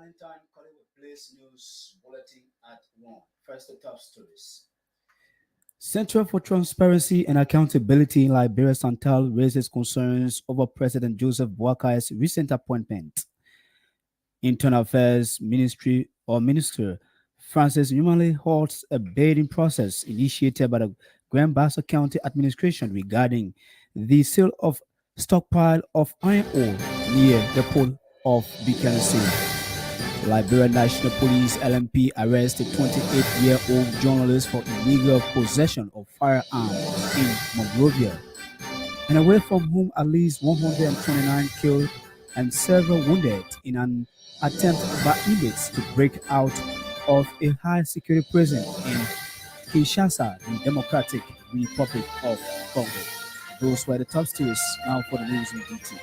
Valentine calling with Blaze News Bulletin at 1. First, the top stories. Center for Transparency and Accountability in Liberia Santal raises concerns over President Joseph Boakai's recent appointment. Internal Affairs Ministry or Minister Francis Numale halts a bidding process initiated by the Grand Bassa County Administration regarding the sale of stockpile of iron ore near the port of Buchanan. Liberia National Police LMP arrested 28-year-old journalist for illegal possession of firearms in Monrovia, and away from whom at least 129 killed and several wounded in an attempt by inmates to break out of a high security prison in Kinshasa, the Democratic Republic of Congo. Those were the top stories. Now for the news in detail.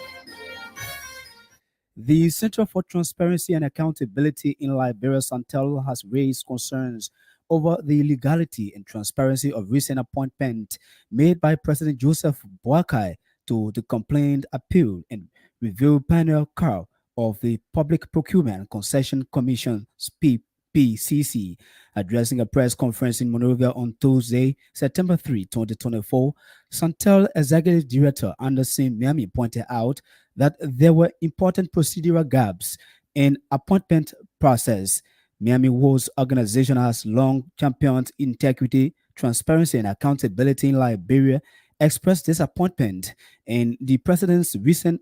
The Center for Transparency and Accountability in Liberia Santel has raised concerns over the legality and transparency of recent appointment made by President Joseph Boakai to the Complaint Appeal and Review Panel CAR of the Public Procurement Concession Commission PCC. Addressing a press conference in Monrovia on Tuesday, September 3, 2024, Santel Executive Director Anderson Miami pointed out that there were important procedural gaps in appointment process. Miami Wars organization has long championed integrity, transparency, and accountability in Liberia, expressed disappointment in the president's recent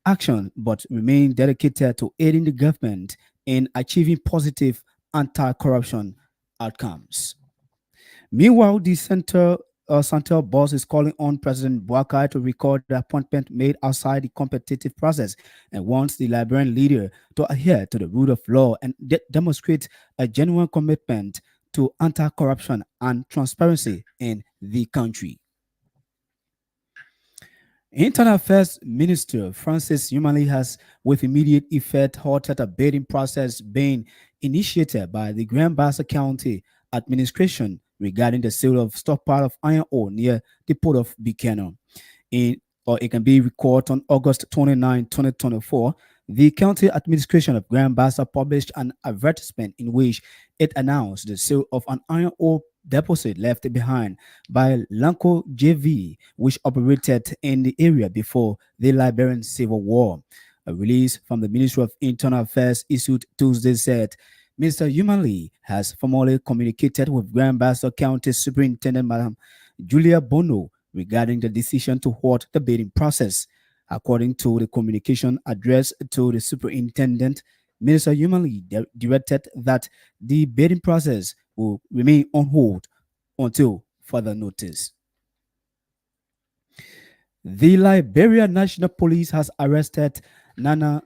action, but remain dedicated to aiding the government in achieving positive anti-corruption outcomes. Meanwhile, the Central boss is calling on President Boakai to record the appointment made outside the competitive process and wants the Liberian leader to adhere to the rule of law and demonstrate a genuine commitment to anti-corruption and transparency in the country. Internal Affairs Minister Francis Numale has, with immediate effect, halted a bidding process being initiated by the Grand Bassa County Administration regarding the sale of stockpile of iron ore near the port of Buchanan. It can be recorded on August 29, 2024. The county administration of Grand Bassa published an advertisement in which it announced the sale of an iron ore deposit left behind by Lanco JV, which operated in the area before the Liberian Civil War. A release from the Ministry of Internal Affairs issued Tuesday said Mr. Numale has formally communicated with Grand Bassa County Superintendent Madam Julia Bono regarding the decision to halt the bidding process. According to the communication addressed to the superintendent, Mr. Numale directed that the bidding process will remain on hold until further notice. The Liberia National Police has arrested Nana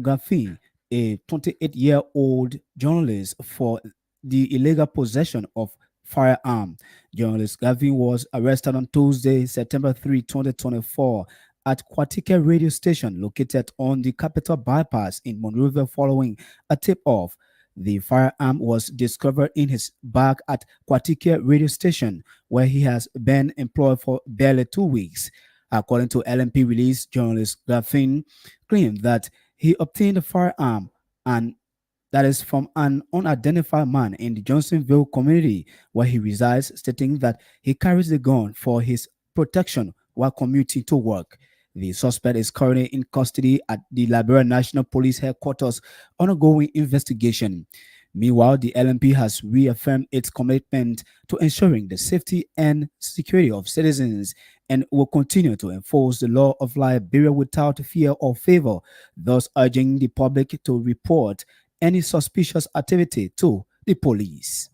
Gaffin, a 28-year-old journalist, for the illegal possession of firearm. Journalist Gavin was arrested on Tuesday, September 3, 2024, at Quatika radio station located on the Capital Bypass in Monrovia following a tip-off. The firearm was discovered in his bag at Quatika radio station, where he has been employed for barely 2 weeks. According to LMP release, journalist Gaffin claimed that he obtained the firearm and that is from an unidentified man in the Johnsonville community where he resides, stating that he carries the gun for his protection while commuting to work. The suspect is currently in custody at the Liberia National Police Headquarters on an ongoing investigation. Meanwhile, the LMP has reaffirmed its commitment to ensuring the safety and security of citizens and will continue to enforce the law of Liberia without fear or favor, thus urging the public to report any suspicious activity to the police.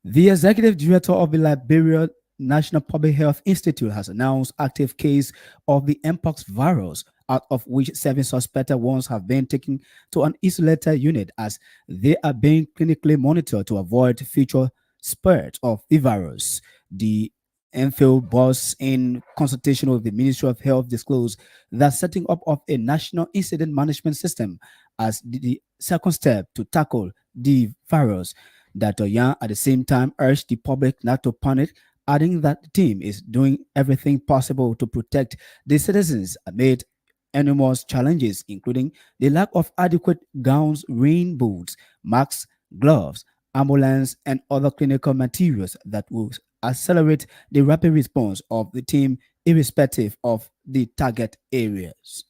The executive director of the Liberia National Public Health Institute has announced active case of the mpox virus, out of which 7 suspected ones have been taken to an isolated unit as they are being clinically monitored to avoid future spread of the virus. The MPhil boss, in consultation with the Ministry of Health, disclosed that setting up of a national incident management system as the second step to tackle the virus. Dr. Yang at the same time urged the public not to panic, adding that the team is doing everything possible to protect the citizens amid enormous challenges, including the lack of adequate gowns, rain boots, masks, gloves, ambulance, and other clinical materials that will accelerate the rapid response of the team irrespective of the target areas.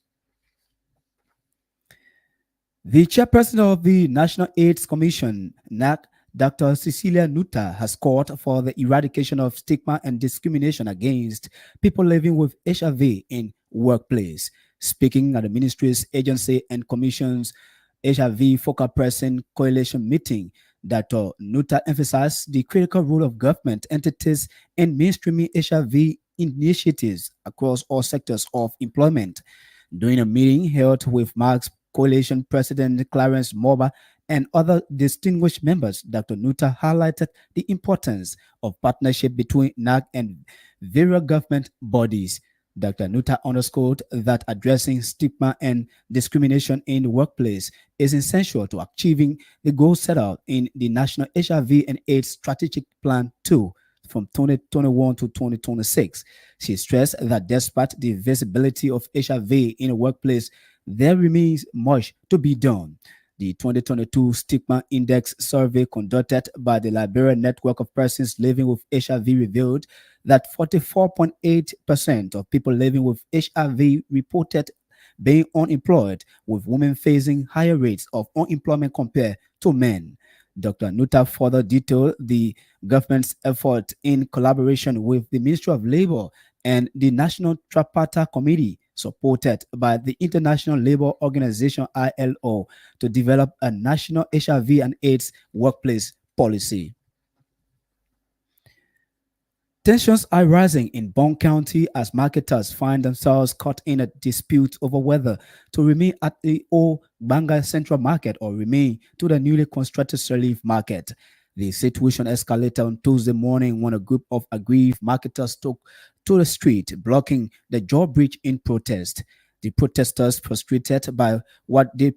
The chairperson of the National AIDS Commission, NAC, Dr. Cecilia Nuta, has called for the eradication of stigma and discrimination against people living with HIV in workplace. Speaking at the ministry's agency and commission's HIV focal person coalition meeting, Dr. Nuta emphasized the critical role of government entities in mainstreaming HIV initiatives across all sectors of employment. During a meeting held with Marx Coalition President Clarence Moba and other distinguished members, Dr. Nuta highlighted the importance of partnership between NAC and various government bodies. Dr. Nuta underscored that addressing stigma and discrimination in the workplace is essential to achieving the goals set out in the National HIV and AIDS Strategic Plan 2 from 2021 to 2026. She stressed that despite the visibility of HIV in the workplace, there remains much to be done. The 2022 Stigma Index survey conducted by the Liberia Network of Persons Living with HIV revealed that 44.8% of people living with HIV reported being unemployed, with women facing higher rates of unemployment compared to men. Dr. Nuta further detailed the government's effort in collaboration with the Ministry of Labor and the National Tripartite Committee, supported by the International Labour Organization ILO, to develop a national HIV and AIDS workplace policy. Tensions are rising in Bong County as marketers find themselves caught in a dispute over whether to remain at the old Banga Central Market or remain to the newly constructed Relief Market. The situation escalated on Tuesday morning when a group of aggrieved marketers took to the street, blocking the drawbridge in protest. The protesters, frustrated by what they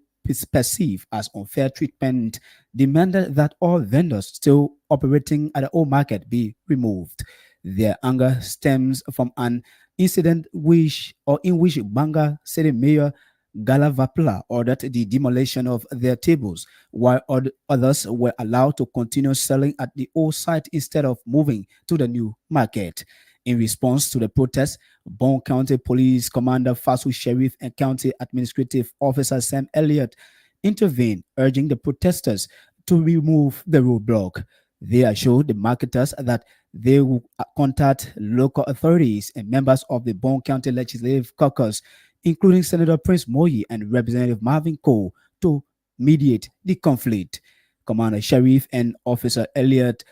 perceive as unfair treatment, demanded that all vendors still operating at the old market be removed. Their anger stems from an incident in which Banga City Mayor Galavapla ordered the demolition of their tables, while others were allowed to continue selling at the old site instead of moving to the new market. In response to the protest, Bong County Police Commander Fasu Sheriff and County Administrative Officer Sam Elliott intervened, urging the protesters to remove the roadblock. They assured the marketers that they will contact local authorities and members of the Bong County Legislative Caucus, including Senator Prince Moyi and Representative Marvin Cole, to mediate the conflict. Commander Sheriff and Officer Elliott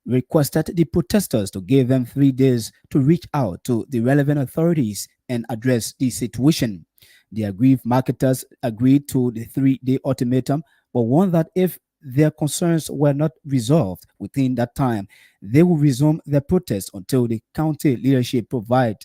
requested the protesters to give them 3 days to reach out to the relevant authorities and address the situation. The aggrieved marketers agreed to the 3-day ultimatum, but warned that if their concerns were not resolved within that time, they will resume their protest until the county leadership provide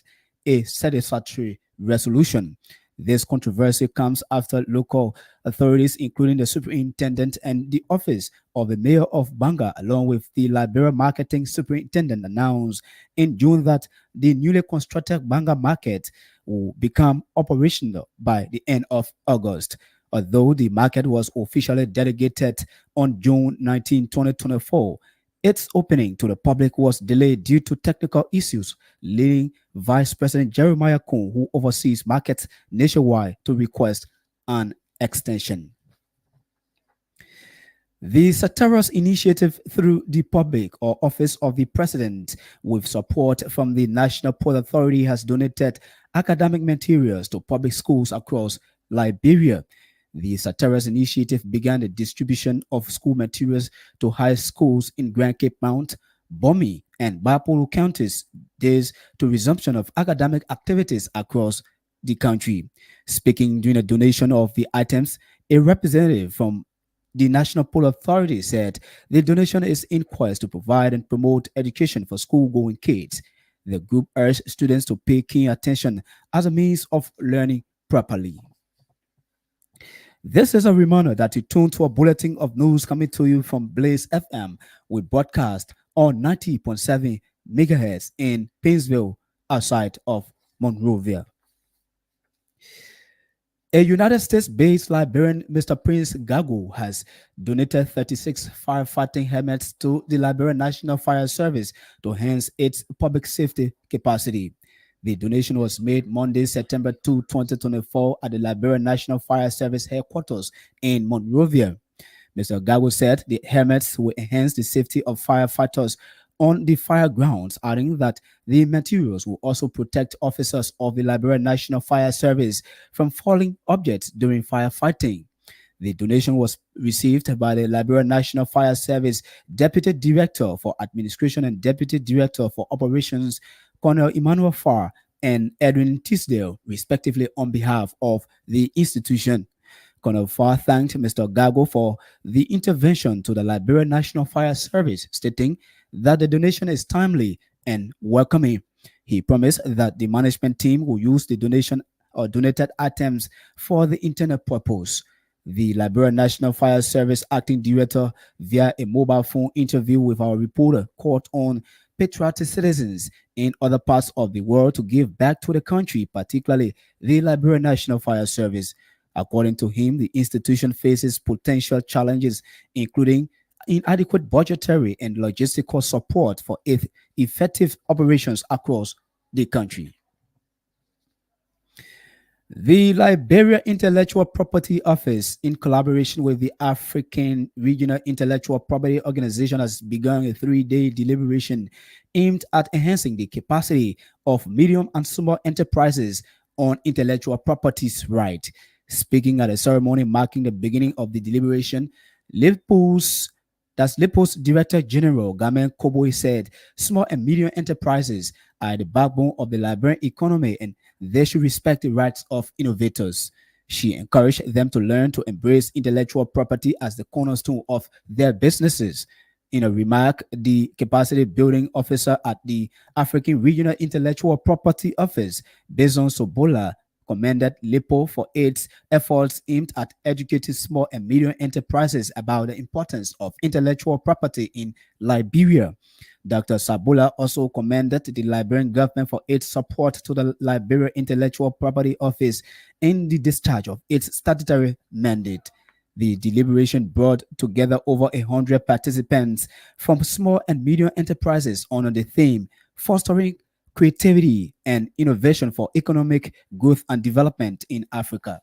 a satisfactory resolution. This controversy comes after local authorities, including the superintendent and the office of the mayor of Banga, along with the Liberia marketing superintendent, announced in June that the newly constructed Banga market will become operational by the end of August. Although the market was officially dedicated on June 19, 2024, its opening to the public was delayed due to technical issues, leading Vice President Jeremiah Kuhn, who oversees markets nationwide, to request an extension. The Sataras Initiative through the Public or Office of the President, with support from the National Port Authority, has donated academic materials to public schools across Liberia. The Sataras Initiative began the distribution of school materials to high schools in Grand Cape Mount, Bomi, and Bapolu counties days to resumption of academic activities across the country. Speaking during the donation of the items, a representative from the National Port Authority said the donation is in quest to provide and promote education for school-going kids. The group urged students to pay keen attention as a means of learning properly. This is a reminder that you tune to a bulletin of news coming to you from Blaze FM. We broadcast on 90.7 megahertz in Painesville, outside of Monrovia. A United States-based Liberian, Mr. Prince Gago, has donated 36 firefighting helmets to the Liberian National Fire Service to enhance its public safety capacity. The donation was made Monday, September 2, 2024, at the Liberian National Fire Service headquarters in Monrovia. Mr. Gago said the helmets will enhance the safety of firefighters on the fire grounds, adding that the materials will also protect officers of the Liberian National Fire Service from falling objects during firefighting. The donation was received by the Liberian National Fire Service Deputy Director for Administration and Deputy Director for Operations, Colonel Emmanuel Farr and Edwin Tisdale, respectively, on behalf of the institution. Colonel Farr thanked Mr. Gago for the intervention to the Liberian National Fire Service, stating that the donation is timely and welcoming. He promised that the management team will use the donation or donated items for the intended purpose. The Liberian National Fire Service acting director, via a mobile phone interview with our reporter, called on patriotic citizens in other parts of the world to give back to the country, particularly the Liberian National Fire Service. According to him, the institution faces potential challenges, including inadequate budgetary and logistical support for effective operations across the country. The Liberia Intellectual Property Office, in collaboration with the African Regional Intellectual Property Organization, has begun a 3-day deliberation aimed at enhancing the capacity of medium and small enterprises on intellectual property's right. Speaking at a ceremony marking the beginning of the deliberation, LIPO's Director General Gamen Koboy said small and medium enterprises are the backbone of the Liberian economy and they should respect the rights of innovators. She encouraged them to learn to embrace intellectual property as the cornerstone of their businesses. In a remark, the capacity building officer at the African Regional Intellectual Property Office, Bezon Sobola, commended LIPO for its efforts aimed at educating small and medium enterprises about the importance of intellectual property in Liberia. Dr. Sabula also commended the Liberian government for its support to the Liberia Intellectual Property Office in the discharge of its statutory mandate. The deliberation brought together over 100 participants from small and medium enterprises under the theme Fostering Creativity and Innovation for Economic Growth and Development in Africa.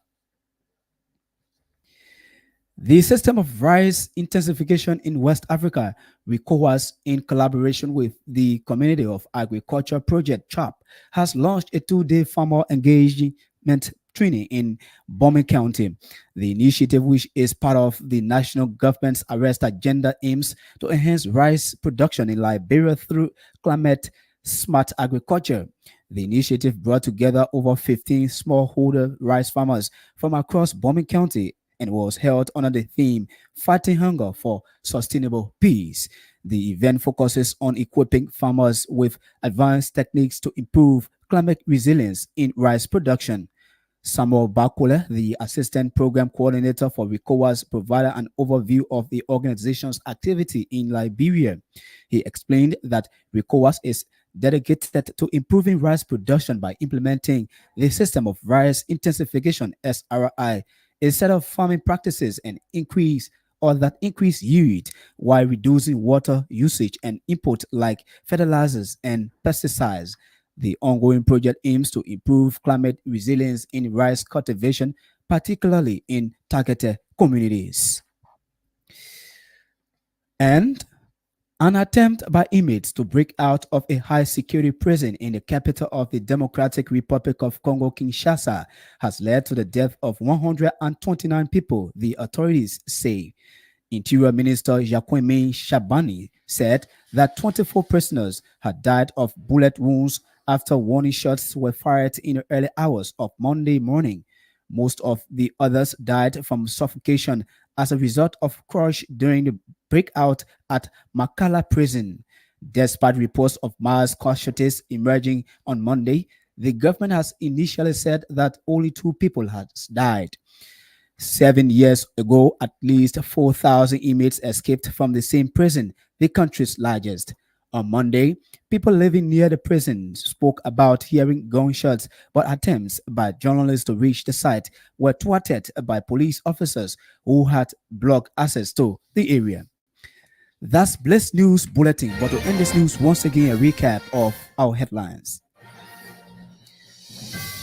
The System of Rice Intensification in West Africa, RICOWAS, in collaboration with the Community of Agriculture Project CHOP, has launched a 2-day farmer engagement training in Bomi County. The initiative, which is part of the national government's arrest agenda, aims to enhance rice production in Liberia through climate smart agriculture. The initiative brought together over 15 smallholder rice farmers from across Bomi County and was held under the theme Fighting Hunger for Sustainable Peace. The event focuses on equipping farmers with advanced techniques to improve climate resilience in rice production. Samuel Bakule, the Assistant Program Coordinator for RICOWAS, provided an overview of the organization's activity in Liberia. He explained that RICOWAS is dedicated to improving rice production by implementing the System of Rice Intensification (SRI), a set of farming practices and increase yield while reducing water usage and input like fertilizers and pesticides. The ongoing project aims to improve climate resilience in rice cultivation, particularly in targeted communities. And an attempt by inmates to break out of a high-security prison in the capital of the Democratic Republic of Congo, Kinshasa, has led to the death of 129 people, the authorities say. Interior Minister Jacquemin Shabani said that 24 prisoners had died of bullet wounds after warning shots were fired in the early hours of Monday morning. Most of the others died from suffocation as a result of crush during the breakout at Makala prison. Despite reports of mass casualties emerging on Monday, the government has initially said that only 2 people had died. 7 years ago, at least 4,000 inmates escaped from the same prison, the country's largest. On Monday, people living near the prison spoke about hearing gunshots, but attempts by journalists to reach the site were thwarted by police officers who had blocked access to the area. That's Bliss News Bulletin, but to end this news, once again, a recap of our headlines.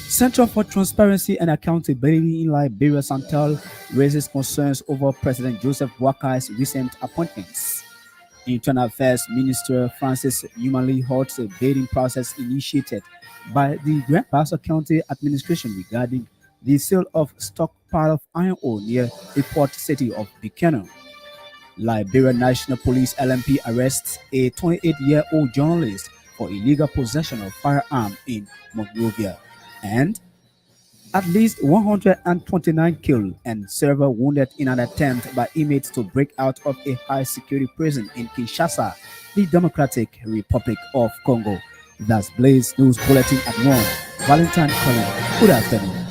Center for Transparency and Accountability in Liberia, Santal, raises concerns over President Joseph Boakai's recent appointments. Internal Affairs Minister Francis Humanly halts a bidding process initiated by the Grand Bassa County administration regarding the sale of stockpile of iron ore near the port city of Buchanan. Liberia National Police LMP arrests a 28-year-old journalist for illegal possession of firearm in Monrovia. And at least 129 killed and several wounded in an attempt by inmates to break out of a high-security prison in Kinshasa, the Democratic Republic of Congo. That's Blaze News Bulletin at 1. Valentine Colin. Good afternoon.